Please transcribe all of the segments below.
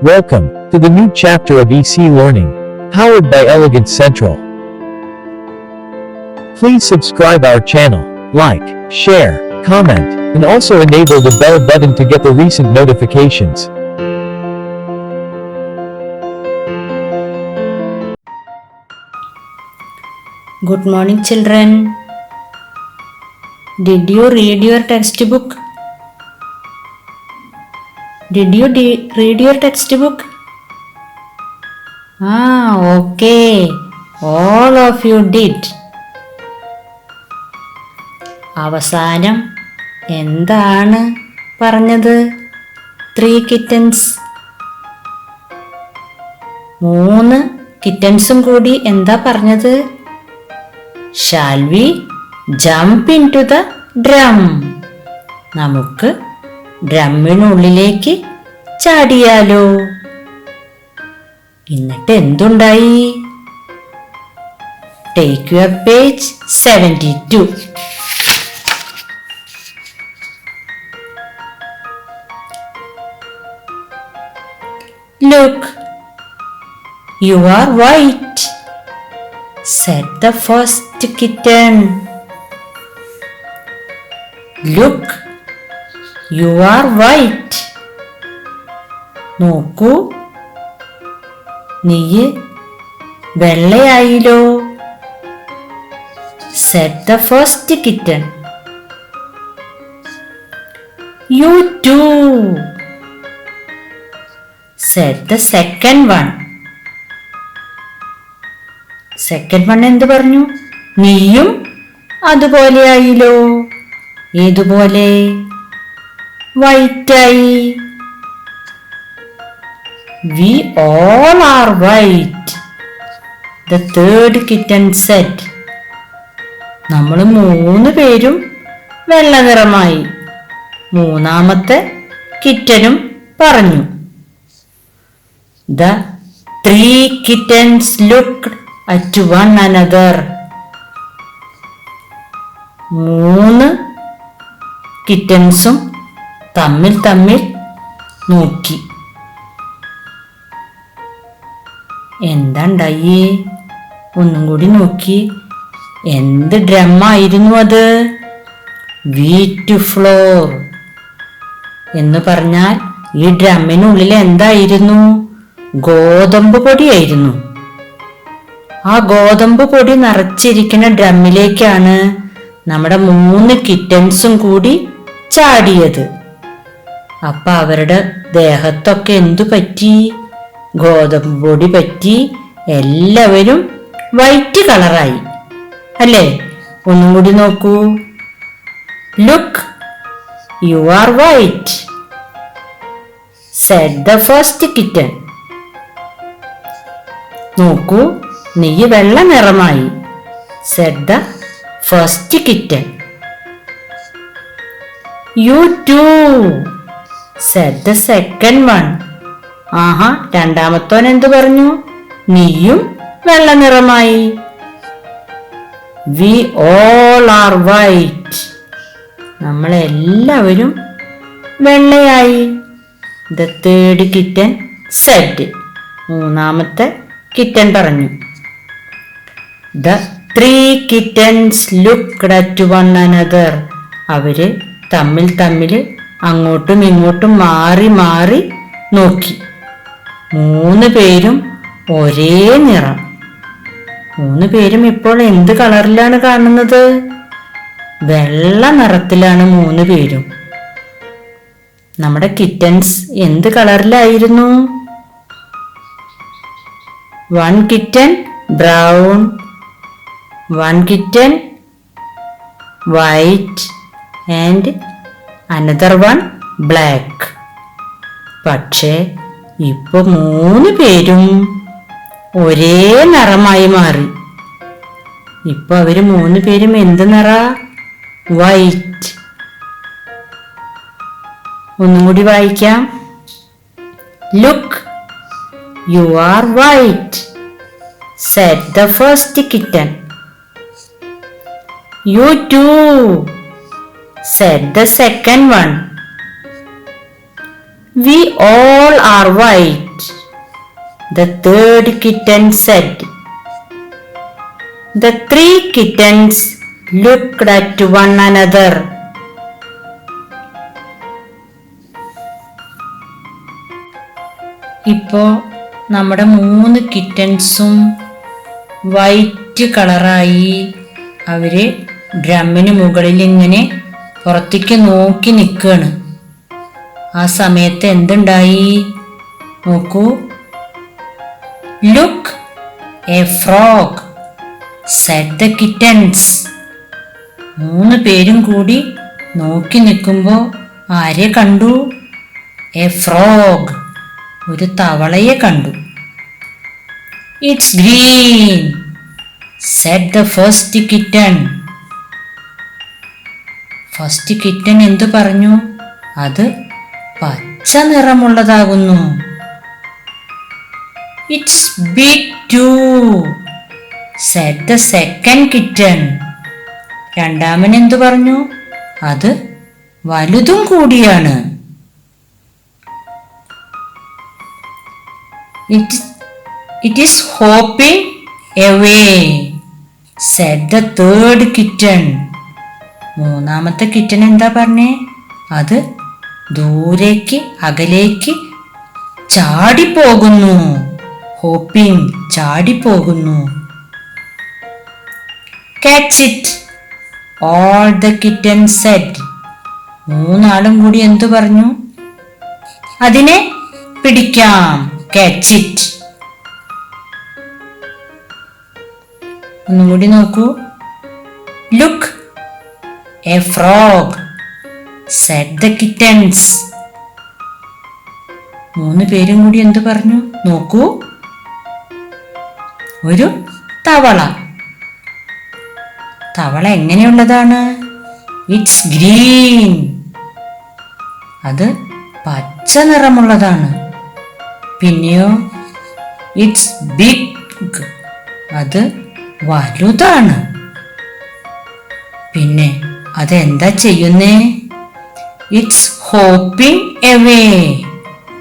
Welcome to the new chapter of EC Learning, powered by Elegant Central. Please subscribe our channel, like, share, comment, and also enable the bell button to get the recent notifications. Good morning, children. Did you read your textbook? Did you read your textbook? Okay. All of you did. അവസാനം എന്താണ് പറഞ്ഞത്? 3 kittens. 3 കിറ്റൻസും കൂടി എന്താ പറഞ്ഞത്? Shall we jump into the drum? നമുക്ക് ഡ്രമ്മിനുള്ളിലേക്ക് ചാടിയാലോ? എന്നിട്ട് എന്തുണ്ടായി? Take your page 72. Look, you are white, said the first kitten. Look, you are white. നോക്കൂ, നീ വെള്ളയായില്ലോ, said the first kitten. You too, said the second one. Second one എന്ത് പറഞ്ഞു? നീയും അതുപോലെയായില്ലോ. ഏതുപോലെ? വൈറ്റായി. We all are white, the third kitten said. നമ്മൾ 3 പേരും വെള്ള നിറമായി. മൂന്നാമത്തെ കിറ്റനും പറഞ്ഞു. The 3 kittens looked at one another. 3 കിറ്റൻസും തമ്മിൽ നോക്കി. എന്താണ്ടായേ? ഒന്നും കൂടി നോക്കി. എന്ത് ഡ്രമ്മായിരുന്നു അത്? വീറ്റ് ഫ്ലോർ എന്ന് പറഞ്ഞാൽ ഈ ഡ്രമ്മിനുള്ളിൽ എന്തായിരുന്നു? ഗോതമ്പ് പൊടിയായിരുന്നു. ആ ഗോതമ്പ് പൊടി നിറച്ചിരിക്കുന്ന ഡ്രമ്മിലേക്കാണ് നമ്മുടെ 3 കിറ്റൻസും കൂടി ചാടിയത്. അപ്പൊ അവരുടെ ദേഹത്തൊക്കെ എന്തു പറ്റി? ഗോതമ്പ് പൊടി പറ്റി. എല്ലാവരും വൈറ്റ് കളറായി അല്ലേ? ഒന്നും കൂടി നോക്കൂ. Look, you are white, said the first kitten. നോക്കൂ, നീ വെള്ള നിറമായി, said the first kitten. You too, said the second one. ആഹാ, രണ്ടാമത്തോൻ എന്തു പറഞ്ഞു? നീയും വെള്ള നിറമായി. We all are white. നമ്മളെല്ലാവരും വെള്ളയായി. The third kitten said. മൂന്നാമത്തെ കിറ്റൻ പറഞ്ഞു. The 3 kittens looked at one another. അവര് തമ്മിൽ അങ്ങോട്ടും ഇങ്ങോട്ടും മാറി നോക്കി. 3 പേരും ഒരേ നിറം. 3 പേരും ഇപ്പോൾ എന്ത് കളറിലാണ് കാണുന്നത്? വെള്ള നിറത്തിലാണ് 3 പേരും. നമ്മുടെ കിറ്റൻസ് എന്ത് കളറിലായിരുന്നു? 1 kitten brown, 1 kitten white and another one black. പക്ഷേ ഇപ്പൊ 3 പേരും ഒരേ നിറമായി മാറി. ഇപ്പൊ അവര് 3 പേരും എന്ത് നിറ? വൈറ്റ്. ഒന്നും കൂടി വായിക്കാം. Look, you are white, said the first kitten. You too, said the second one. We all are white, the third kitten said. The three kittens looked at one another. ഇപ്പോൾ നമ്മുടെ 3 കിറ്റൻസും വൈറ്റ് കളറായി അവര് ഡ്രമ്മിന് മുകളിൽ ഇങ്ങനെ പുറത്തേക്ക് നോക്കി നിൽക്കുകയാണ്. ആ സമയത്ത് എന്തുണ്ടായി നോക്കൂ. Look a frog said the kittens. 3 പേരും കൂടി നോക്കി നിൽക്കുമ്പോൾ ആരെ കണ്ടു? എ ഫ്രോഗ്, ഒരു തവളയെ കണ്ടു. It's green said the first kitten. First kitten എന്തു പറഞ്ഞു? അത് പച്ച നിറമുള്ളതാകുന്നു. It's big too said the second kitten. രണ്ടാമൻ എന്തു പറഞ്ഞു? അത് വലുതും കൂടിയാണ്. It is hopping away said the third kitten. മൂന്നാമത്തെ കിറ്റൻ എന്താ പറഞ്ഞേ? അത് ദൂരേക്ക് അകലേക്ക് ചാടിപ്പോകുന്നു. Hoping, ചാടിപ്പോകുന്നു. Catch it all the kittens said. മൂന്നാളും കൂടി എന്തു പറഞ്ഞു? അതിനെ പിടിക്കാം. Catch it. ഒന്നുകൂടി നോക്കൂ. Look a frog said the kittens. 3 പേരും കൂടി എന്തു പറഞ്ഞു? നോക്കൂ, ഒരു തവള. തവള എങ്ങനെയുള്ളതാണ്? ഇറ്റ്സ് ഗ്രീൻ, അത് പച്ച നിറമുള്ളതാണ്. പിന്നെയോ ഇറ്റ്സ് ബിഗ്, അത് വലുതാണ്. പിന്നെ അതെന്താ ചെയ്യുന്നേ? It's hoping away,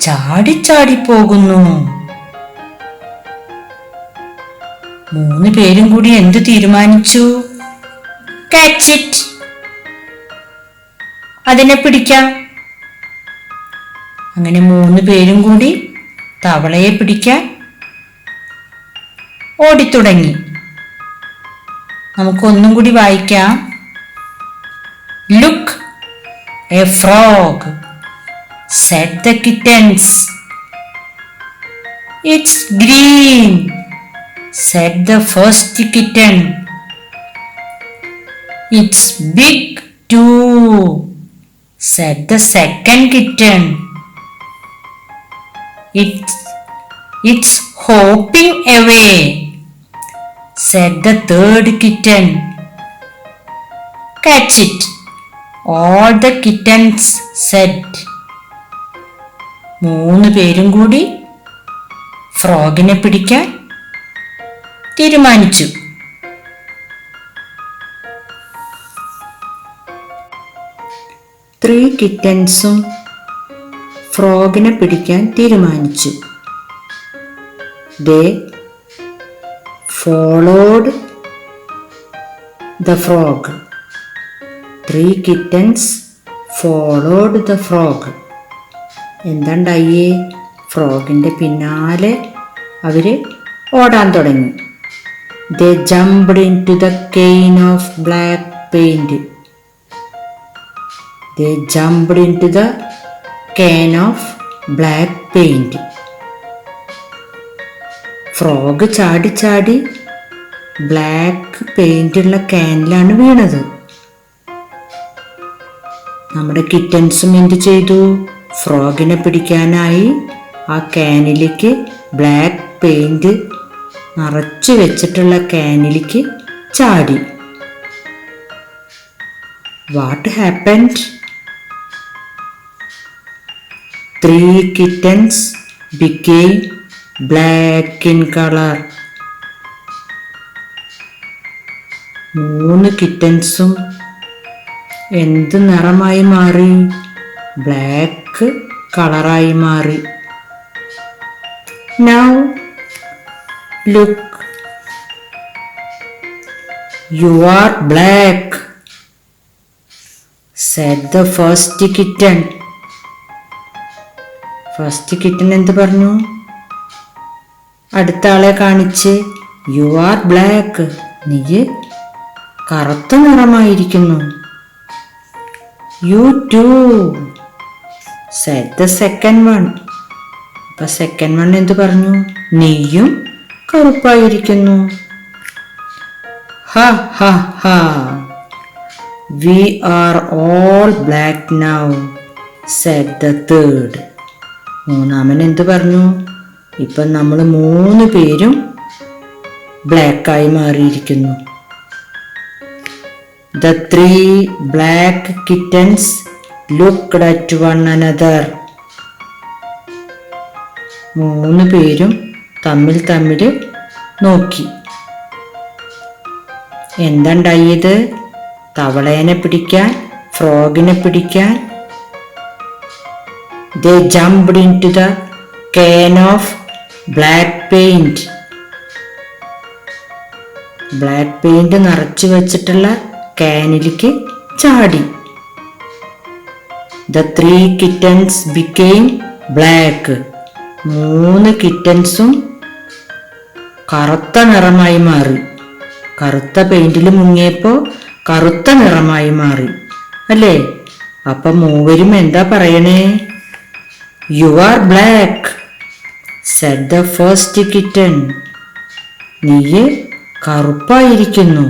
ചാടിച്ചാടിപ്പോകുന്നു. 3 പേരും കൂടി എന്ത് തീരുമാനിച്ചു? കാച്ച് ഇറ്റ്, അതിനെ പിടിക്കാം. അങ്ങനെ 3 പേരും കൂടി തവളയെ പിടിക്കാൻ ഓടിത്തുടങ്ങി. നമുക്കൊന്നും കൂടി വായിക്കാം. Look a frog said the kittens. It's green said the first kitten. It's big too said the second kitten. It's hopping away said the third kitten. Catch it all the kittens said. 3 പേരും കൂടി ഫ്രോഗിനെ പിടിക്കാൻ തീരുമാനിച്ചു. Three കിറ്റൻസും ഫ്രോഗിനെ പിടിക്കാൻ തീരുമാനിച്ചു. They followed the frog. 3 kittens followed the frog. എന്താണ്ടായേ? ഫ്രോഗിൻ്റെ പിന്നാലെ അവര് ഓടാൻ തുടങ്ങി. They jumped into the can of black paint. They jumped into the can of black paint. Frog ചാടി ചാടി ബ്ലാക്ക് പെയിന്റുള്ള ക്യാനിലാണ് വീണത്. നമ്മുടെ കിറ്റൻസും എന്ത് ചെയ്തു? ഫ്രോഗിനെ പിടിക്കാനായി ആ ക്യാനിലേക്ക്, ബ്ലാക്ക് പെയിന്റ് നിറച്ചു വെച്ചിട്ടുള്ള ക്യാനിലേക്ക് ചാടി. What happened? 3 kittens became black in color. 3 കിറ്റൻസും എന്ത് നിറമായി മാറി? ബ്ലാക്ക് കളറായി മാറി. Now look, you are black, said the first kitten. First kitten എന്ത് പറഞ്ഞു? അടുത്ത ആളെ കാണിച്ച്, യു ആർ ബ്ലാക്ക്, നീ കറുത്ത നിറമായിരിക്കുന്നു. You too, said the second one. അപ്പൊ സെക്കൻഡ് വൺ എന്ത് പറഞ്ഞു? നീയും കറുപ്പായിരിക്കുന്നു. ഹ ഹ ഹ, we are all black now, said the third. മൂന്നാമൻ എന്ത് പറഞ്ഞു? ഇപ്പം നമ്മൾ 3 പേരും ബ്ലാക്കായി മാറിയിരിക്കുന്നു. The 3 black kittens looked at one another. 3 പേരും തമ്മിൽ നോക്കി. എന്തുണ്ടായത്? തവളേനെ പിടിക്കാൻ, ഫ്രോഗിനെ പിടിക്കാൻ. They jumped into the can of black paint. Black paint നിറച്ചു വെച്ചിട്ടുള്ള കാനിലേക്ക് ചാടി. The 3 kittens became black. 3 കിറ്റൻസും കറുത്ത നിറമായി മാറി. കറുത്ത പെയിന്റിൽ മുങ്ങിയപ്പോ കറുത്ത നിറമായി മാറി അല്ലേ? അപ്പൊ മൂവരും എന്താ പറയണേ? You are black, said the first kitten. നീ കറുപ്പായിരിക്കുന്നു,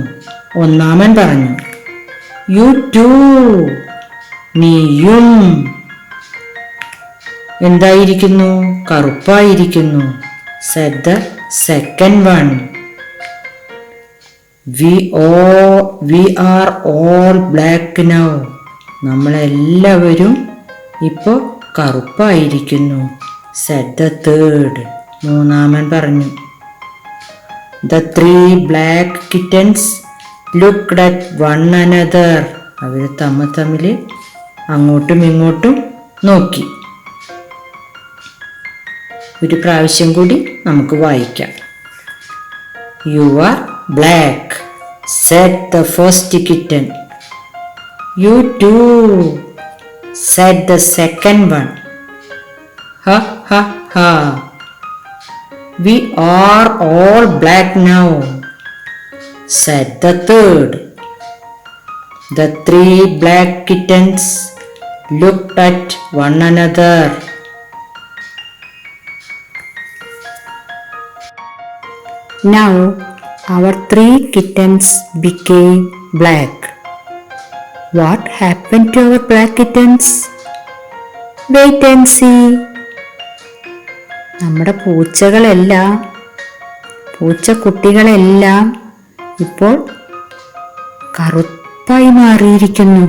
ഒന്നാമൻ പറഞ്ഞു. യു ടു, നീയും എന്തായിരിക്കുന്നു? കറുപ്പായിരിക്കുന്നു, said the second one. We are all black now. നമ്മളെല്ലാവരും ഇപ്പോ കറുപ്പായിരിക്കുന്നു, said the third. മൂന്നാമൻ പറഞ്ഞു. The 3 black kittens looked at one another. അവർ തമ്മിൽ അങ്ങോട്ടും ഇങ്ങോട്ടും നോക്കി. ഒരു പ്രാവശ്യം കൂടി നമുക്ക് വായിക്കാം. You are black, said the first kitten. You too, said the second one. Ha ha ha, we are all black now, said the third. The 3 black kittens looked at one another. Now our 3 kittens became black. What happened to our black kittens? Wait and see. നമ്മുടെ പൂച്ചക്കുട്ടികളെല്ലാം ഇപ്പോൾ കറുപ്പായി മാറിയിരിക്കുന്നു.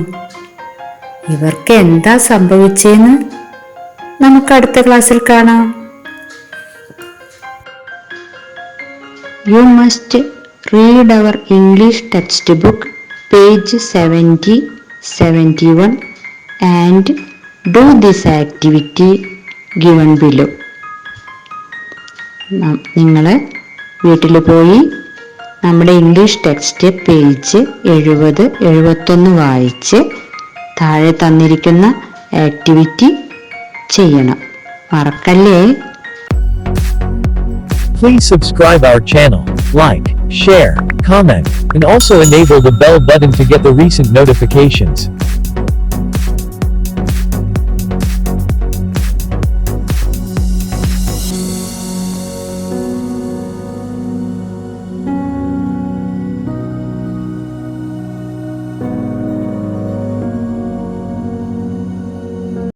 ഇവർക്ക് എന്താ സംഭവിച്ചെന്ന് നമുക്ക് അടുത്ത ക്ലാസ്സിൽ കാണാം. You must read our English textbook page 70, 71 and do this activity given below. നിങ്ങൾ വീട്ടിൽ പോയി നമ്മുടെ ഇംഗ്ലീഷ് ടെക്സ്റ്റ് പേജ് 70, 71 വായിച്ച് താഴെ തന്നിരിക്കുന്ന ആക്ടിവിറ്റി ചെയ്യണം. മറക്കല്ലേ? Please subscribe our channel, like, share, comment, and also enable the bell button to get the recent notifications.